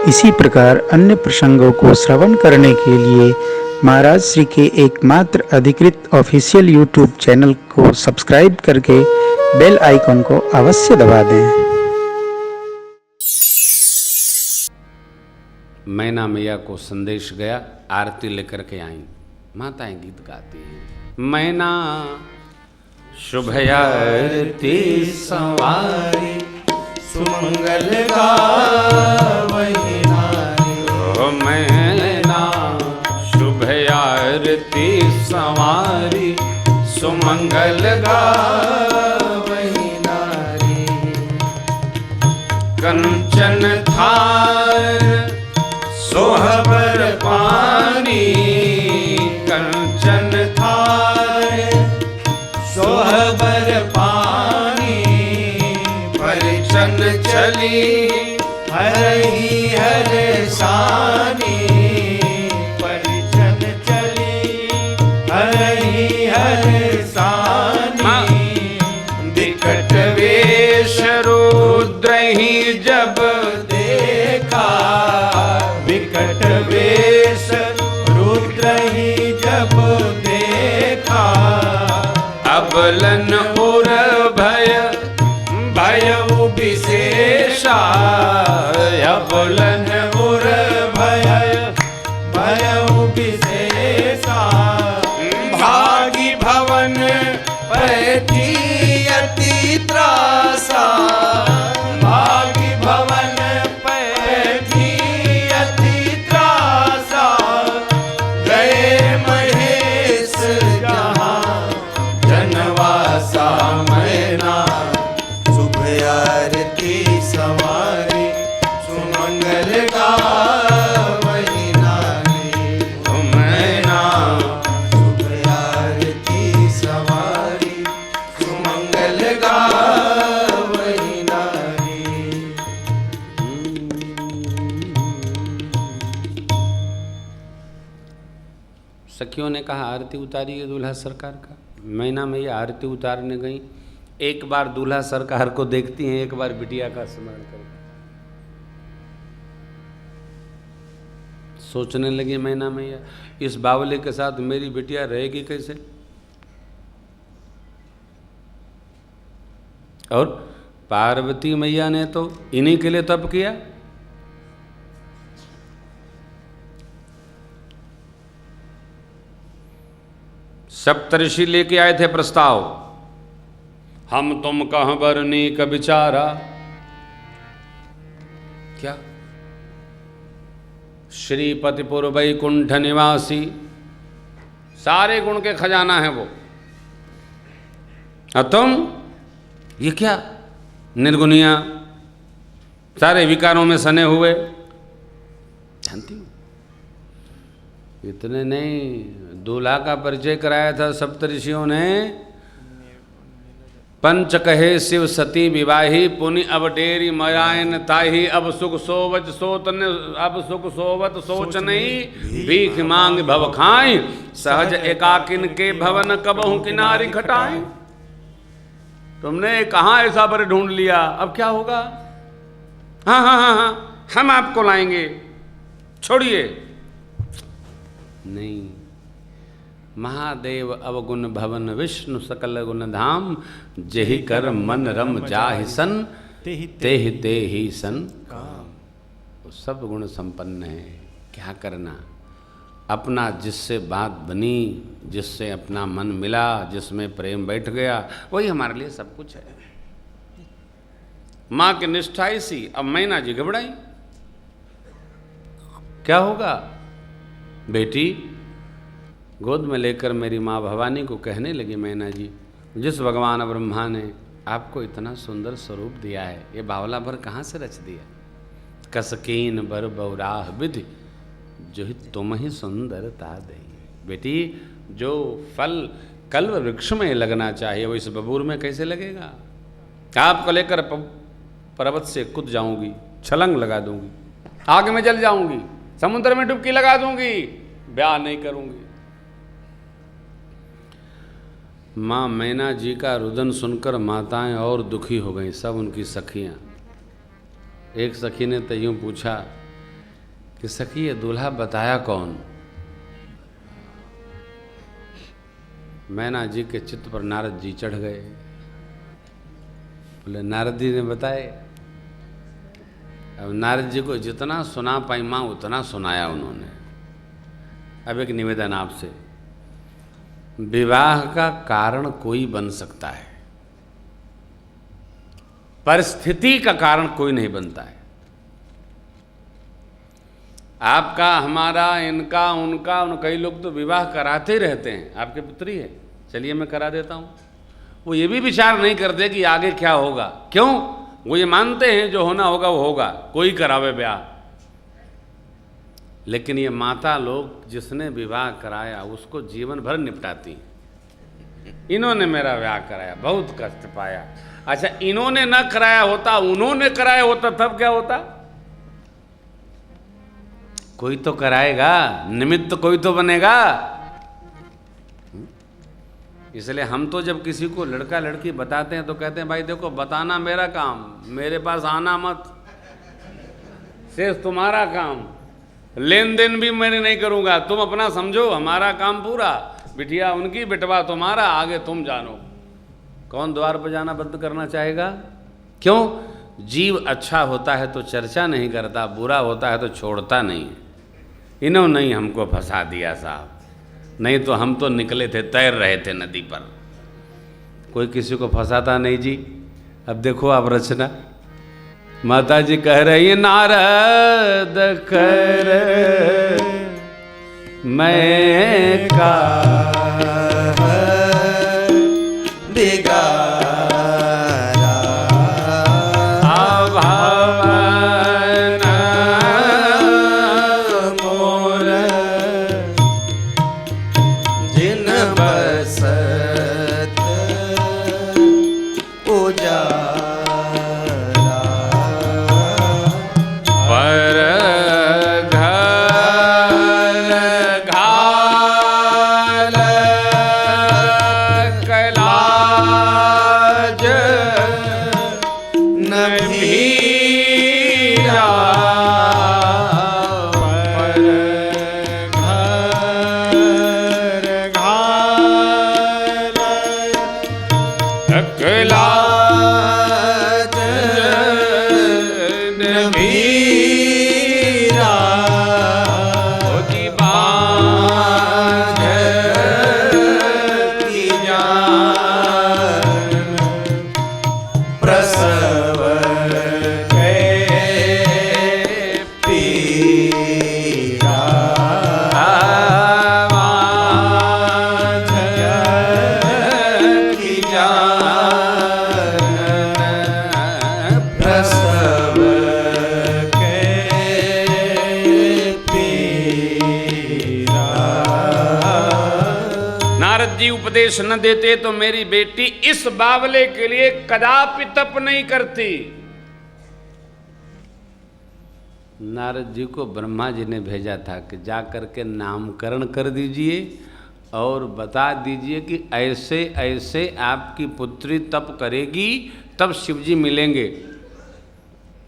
इसी प्रकार अन्य प्रसंगों को श्रवण करने के लिए महाराज श्री के एकमात्र अधिकृत ऑफिशियल यूट्यूब चैनल को सब्सक्राइब करके बेल आइकन को अवश्य दबा दें। मैना मैया को संदेश गया, आरती लेकर के आई। माताएं गीत गाती हैं। मैना शुभ आरती सवारी, सुमंगल गावही नारी। ओ मैना शुभ आरती सवारी, सुमंगल गावही नारी। कंचन थार सोहबर पानी, कंचन थार सोहबर पानी। परिचन चली हरहि हर सानी। परिचन चली हरहि हर सानी। विकट वेश रुद्र ही जब देखा, विकट वेश रुद्र ही जब देखा। अबलन उर भय भयउ विशेषा। अबलन उर भय भयउ विशेषा। भागी भवन पैठी अति त्रासा। भागी भवन पैठी अति त्रासा। गए महेश जहाँ जनवासा। मैना शुभ आरती सवारी, सुमंगल गावही नारी। मैना शुभ आरती सवारी, सुमंगल गावही नारी। सखियों ने कहा आरती उतारिए दूल्हा सरकार का। मैना मैया आरती उतारने गई। एक बार दूल्हा सरकार को देखती हैं, एक बार बिटिया का स्मरण करो। सोचने लगी मैना मैया, इस बावले के साथ मेरी बिटिया रहेगी कैसे। और पार्वती मैया ने तो इन्हीं के लिए तप किया। सप्तऋषि लेके आए थे प्रस्ताव, हम तुम कहाँ बरनी का बिचारा। क्या श्रीपतिपुर वैकुंठ निवासी, सारे गुण के खजाना है वो। और तुम ये क्या निर्गुनिया, सारे विकारों में सने हुए। जानती हूँ इतने नहीं, दूल्हा का परिचय कराया था सप्तऋषियों ने। पंच कहे शिव सती विवाही, पुनि अब डेरी मरायन ताही। अब सुख सोवत सोतन, अब सुख सोवत सोच नहीं। भीख मांग भव खाए, सहज एकाकिन के भवन कबहू किनारी खटाए। तुमने कहाँ ऐसा बर ढूंढ लिया, अब क्या होगा। हाँ हाँ हाँ हाँ, हम आपको लाएंगे, छोड़िए। नहीं, महादेव अवगुण भवन विष्णु सकल गुण धाम। जेहि कर मन रम जाहि सन, तेहि तेहि सन काम। वो सब गुण संपन्न है। क्या करना, अपना जिससे बात बनी, जिससे अपना मन मिला, जिसमें प्रेम बैठ गया, वही हमारे लिए सब कुछ है। माँ की निष्ठा ऐसी। अब मैना जी घबराई, क्या होगा। बेटी गोद में लेकर मेरी माँ भवानी को कहने लगी, मैना जी, जिस भगवान ब्रह्मा ने आपको इतना सुंदर स्वरूप दिया है, ये बावला भर कहाँ से रच दिया। कसकीन बर बौराह विधि, जो ही तुम ही सुंदरता दे। बेटी, जो फल कल्व वृक्ष में लगना चाहिए वो इस बबूर में कैसे लगेगा। आपको लेकर पर्वत से कूद जाऊंगी, छलंग लगा दूंगी, आग में जल जाऊंगी, समुद्र में डुबकी लगा दूंगी, ब्याह नहीं करूंगी। माँ मैना जी का रुदन सुनकर माताएं और दुखी हो गईं, सब उनकी सखियां। एक सखी ने तो यूँ पूछा कि सखी ये दूल्हा बताया कौन। मैना जी के चित्त पर नारद जी चढ़ गए। बोले नारद जी ने बताए। अब नारद जी को जितना सुना पाई माँ उतना सुनाया उन्होंने। अब एक निवेदन आपसे, विवाह का कारण कोई बन सकता है, परिस्थिति का कारण कोई नहीं बनता है। आपका, हमारा, इनका, उनका, कई लोग तो विवाह कराते ही रहते हैं। आपके पुत्री है, चलिए मैं करा देता हूँ। वो ये भी विचार नहीं करते कि आगे क्या होगा। क्यों? वो ये मानते हैं जो होना होगा वो होगा, कोई करावे ब्याह। लेकिन ये माता लोग जिसने विवाह कराया उसको जीवन भर निपटाती। इन्होंने मेरा विवाह कराया, बहुत कष्ट पाया। अच्छा, इन्होंने न कराया होता, उन्होंने कराया होता, तब क्या होता? कोई तो कराएगा, निमित्त कोई तो बनेगा। इसलिए हम तो जब किसी को लड़का लड़की बताते हैं तो कहते हैं भाई देखो, बताना मेरा काम, मेरे पास आना मत, सिर्फ तुम्हारा काम, लेन देन भी मैंने नहीं करूंगा, तुम अपना समझो, हमारा काम पूरा। बिटिया उनकी, बिटवा तुम्हारा, आगे तुम जानो। कौन द्वार पर जाना बंद करना चाहेगा? क्यों? जीव अच्छा होता है तो चर्चा नहीं करता, बुरा होता है तो छोड़ता नहीं। इन्होंने ही हमको फंसा दिया साहब, नहीं तो हम तो निकले थे, तैर रहे थे नदी पर। कोई किसी को फंसाता नहीं जी। अब देखो आप रचना, माता जी कह रही है, नारद कर मैं का दिगारा आभावन मोर जिन बसत उजारा पर घर घाल कैलाज न भीरा पर घर घाल कैलाज न भीरा होती बाँझ की जान प्रसव के पीरा बाँझ की जान प्रसव के पीरा। नारद जी उपदेश न देते तो मेरी बेटी इस बावले के लिए कदापि तप नहीं करती। नारद जी को ब्रह्मा जी ने भेजा था कि जा करके नामकरण कर दीजिए और बता दीजिए कि ऐसे ऐसे आपकी पुत्री तप करेगी, तब शिवजी मिलेंगे।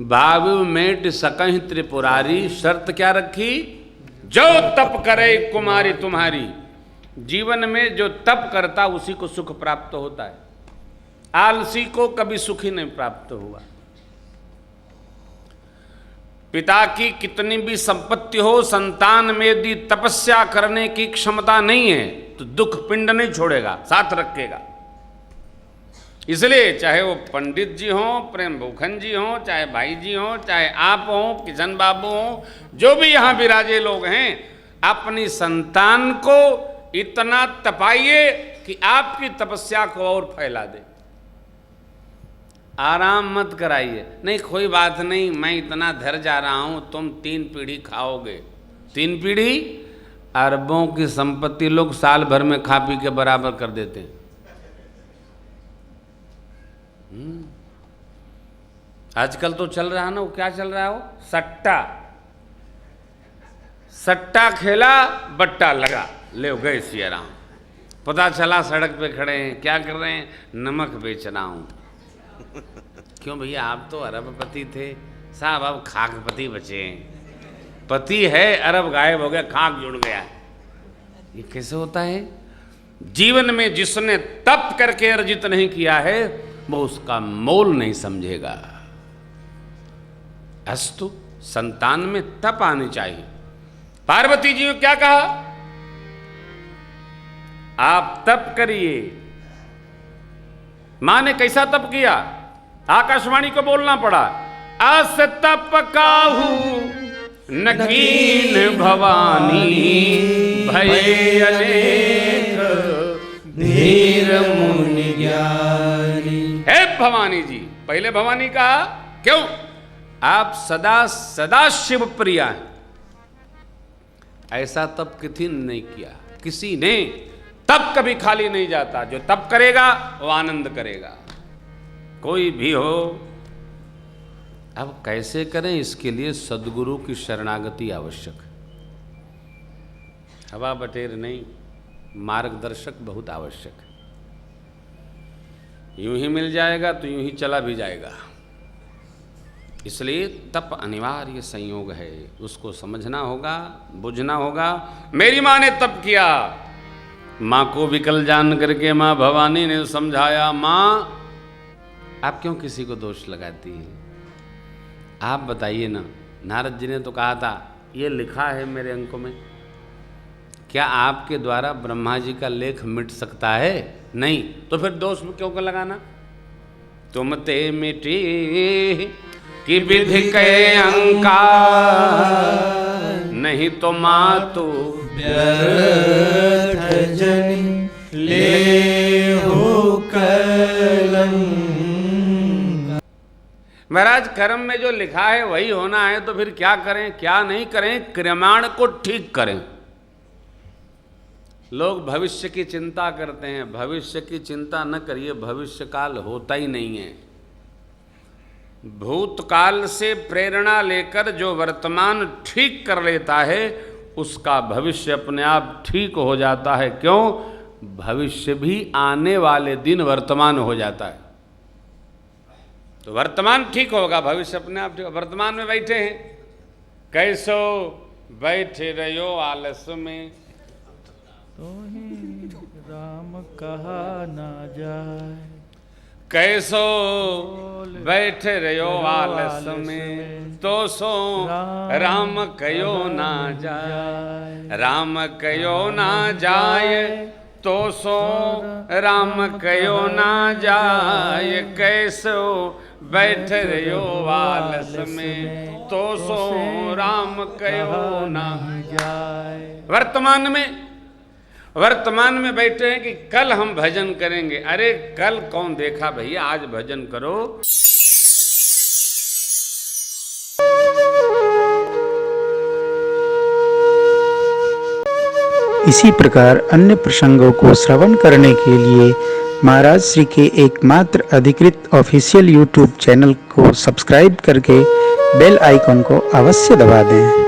भाव मेट सकहि त्रिपुरारी, शर्त क्या रखी? जो तप करे कुमारी तुम्हारी। जीवन में जो तप करता उसी को सुख प्राप्त होता है, आलसी को कभी सुख ही नहीं प्राप्त हुआ। पिता की कितनी भी संपत्ति हो, संतान में यदि तपस्या करने की क्षमता नहीं है तो दुख पिंड नहीं छोड़ेगा, साथ रखेगा। इसलिए चाहे वो पंडित जी हों, प्रेम भूखन जी हों, चाहे भाई जी हों, चाहे आप हों, किशन बाबू हों, जो भी यहाँ विराजे लोग हैं, अपनी संतान को इतना तपाइए कि आपकी तपस्या को और फैला दे। आराम मत कराइए, नहीं कोई बात नहीं, मैं इतना धर जा रहा हूं, तुम 3 पीढ़ी खाओगे। 3 पीढ़ी? अरबों की संपत्ति लोग साल भर में खा पी के बराबर कर देते हैं। आजकल तो चल रहा है ना, वो क्या चल रहा है, वो सट्टा। सट्टा खेला, बट्टा लगा, ले गए सिया राम। पता चला सड़क पे खड़े हैं, क्या कर रहे हैं? नमक बेच रहा हूं। क्यों भैया, आप तो अरबपति थे साहब, अब खाकपति बचे हैं। पति है, अरब गायब हो गया, खाक जुड़ गया। ये कैसे होता है? जीवन में जिसने तप करके अर्जित नहीं किया है वो उसका मोल नहीं समझेगा। अस्तु, संतान में तप आनी चाहिए। पार्वती जी ने क्या कहा? आप तप करिए। मां ने कैसा तप किया? आकाशवाणी को बोलना पड़ा, अस तप काहू नकीन भवानी भय अनेक धीर मुनि ज्ञानी। हे भवानी जी, पहले भवानी कहा, क्यों? आप सदा सदा शिव प्रिया हैं। ऐसा तप किसी ने नहीं किया, किसी ने। तप कभी खाली नहीं जाता, जो तप करेगा वो आनंद करेगा, कोई भी हो। अब कैसे करें? इसके लिए सद्गुरु की शरणागति आवश्यक है। हवा बटेर नहीं, मार्गदर्शक बहुत आवश्यक है। यूं ही मिल जाएगा तो यूं ही चला भी जाएगा। इसलिए तप अनिवार्य संयोग है, उसको समझना होगा, बुझना होगा। मेरी माँ ने तप किया, माँ को विकल जान करके माँ भवानी ने समझाया, माँ आप क्यों किसी को दोष लगाती हैं? आप बताइए ना। नारद जी ने तो कहा था, ये लिखा है मेरे अंकों में, क्या आपके द्वारा ब्रह्मा जी का लेख मिट सकता है? नहीं, तो फिर दोष क्यों को लगाना? तुम ते मिटी कि विधि के अंकार, नहीं तो मातु व्यर्थ जनि ले हो कलंक। महाराज, कर्म में जो लिखा है वही होना है, तो फिर क्या करें क्या नहीं करें? क्रियामाण को ठीक करें। लोग भविष्य की चिंता करते हैं, भविष्य की चिंता न करिए, भविष्य काल होता ही नहीं है। भूतकाल से प्रेरणा लेकर जो वर्तमान ठीक कर लेता है उसका भविष्य अपने आप ठीक हो जाता है। क्यों? भविष्य भी आने वाले दिन वर्तमान हो जाता है। तो वर्तमान ठीक होगा, भविष्य अपने आप ठीक। वर्तमान में बैठे हैं, कैसो बैठे रहो आलस में, तो ही राम कहा ना जाए। कैसो बैठे रहो आलस में, तो सो राम कयो ना जाए। राम कयो ना जाए, तो सो राम कयो ना जाए। कैसो बैठे रहो आलस में, तो सो राम कयो ना जाए। वर्तमान में बैठे हैं कि कल हम भजन करेंगे। अरे कल कौन देखा भैया, आज भजन करो। इसी प्रकार अन्य प्रसंगों को श्रवण करने के लिए महाराज श्री के एकमात्र अधिकृत ऑफिशियल YouTube चैनल को सब्सक्राइब करके बेल आइकन को अवश्य दबा दें।